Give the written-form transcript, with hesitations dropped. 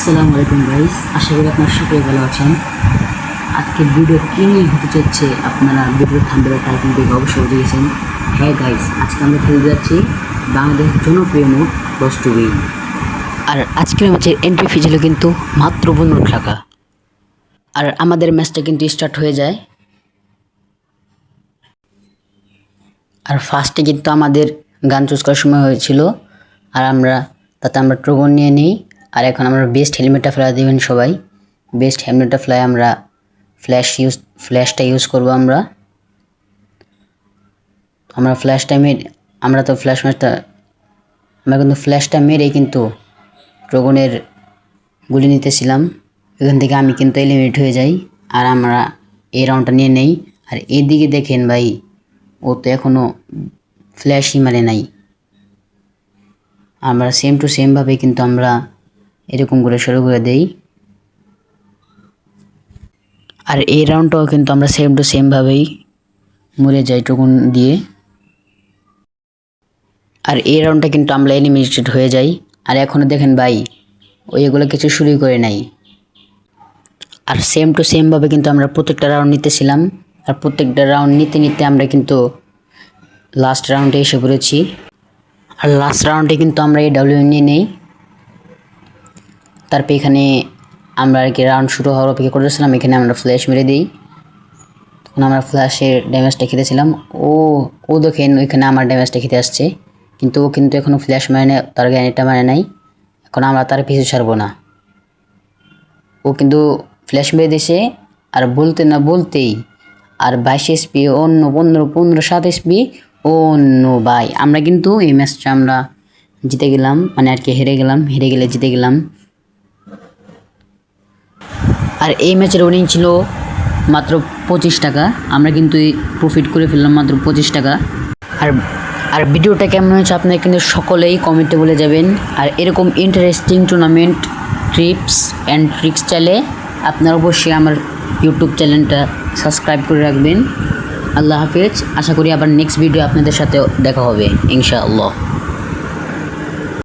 আসসালামু আলাইকুম গাইস, আশা করি আপনারা সকলে ভালো আছেন। আজকে ভিডিও কি নিয়ে হতে যাচ্ছে আপনারা ভিডিও থাম্বনেল টাইটেল দেখে অবশ্যই বুঝেছেন। হ্যাঁ গাইস, আজকে আমরা খেলতে যাচ্ছি বাংলাদেশের জনপ্রিয় মোড লস টু উইন। আর আজকের ম্যাচের এন্ট্রি ফি ছিল কিন্তু মাত্র 15 টাকা। আর আমাদের ম্যাচটা কিন্তু স্টার্ট হয়ে যায়। আর ফার্স্টে কিন্তু আমাদের গান চুজ করার সময় হয়েছিল, আর তাতে আমরা ট্রোগন নিয়ে নিই। আর এখন আমরা বেস্ট হেলমেটটা ফেলা দেবেন সবাই। বেস্ট হেলমেটটা ফেলায় আমরা ফ্ল্যাশটা ইউজ করব। আমরা কিন্তু ফ্ল্যাশটা মেরেই কিন্তু ট্রোগনের গুলি নিতেছিলাম। এখান থেকে আমি কিন্তু এলিমিনেট হয়ে যাই, আর আমরা এই রাউন্ডটা নিয়ে নেই। আর এদিকে দেখেন ভাই, ও তো এখনও ফ্ল্যাশই মারে নাই। আমরা সেম টু সেমভাবে কিন্তু আমরা এরকম করে শুরু করে দেই। আর এই রাউন্ডটাও কিন্তু আমরা সেম টু সেমভাবেই মরে যাই টুকুন দিয়ে। আর এই রাউন্ডটা কিন্তু আমরা এলিমিনেটেড হয়ে যাই। আর এখনও দেখেন ভাই, এগুলো কিছু শুরুই করে নাই। আর সেম টু সেমভাবে কিন্তু আমরা প্রত্যেকটা রাউন্ড নিতেছিলাম। আর প্রত্যেকটা রাউন্ড নিতে নিতে আমরা কিন্তু লাস্ট রাউন্ডে এসে পড়েছি। আর লাস্ট রাউন্ডে কিন্তু আমরা এই ডাব্লিউ নিয়ে নেই। তারপর এখানে আমরা আর কি রাউন্ড শুরু হওয়ার অপেক্ষা করতেছিলাম। এখানে আমরা ফ্ল্যাশ মেরে দিই। তখন আমরা ফ্ল্যাশের ড্যামেজটা খেতেছিলাম। ও দেখেন ওইখানে আমার ড্যামেজটা খেতে আসছে, কিন্তু ও কিন্তু এখনও ফ্ল্যাশ মারে না, তার গ্যানেটটা মারে নাই। এখন আমরা তার পিছু ছাড়বো না। ও কিন্তু ফ্ল্যাশ মেরে দিয়েছে, আর বলতে না বলতেই আর 22 এসপি, অন্য 15 7 এসপি, অন্য ভাই আমরা কিন্তু এই ম্যাচটা আমরা জিতে গেলাম, মানে আর কি হেরে গেলে জিতে গেলাম। আর এই ম্যাচের উইনিং ছিল মাত্র 25 টাকা। আমরা কিন্তু প্রফিট করে ফেললাম মাত্র 25 টাকা। আর ভিডিওটা কেমন হয়েছে আপনারা কিন্তু সকলেই কমেন্টে বলে যাবেন। আর এরকম interesting tournament tips and tricks চাইলে আপনারা অবশ্যই আমার ইউটিউব চ্যানেলটা সাবস্ক্রাইব করে রাখবেন। আল্লাহ হাফেজ। আশা করি আবার নেক্সট ভিডিও আপনাদের সাথে দেখা হবে ইনশাআল্লাহ।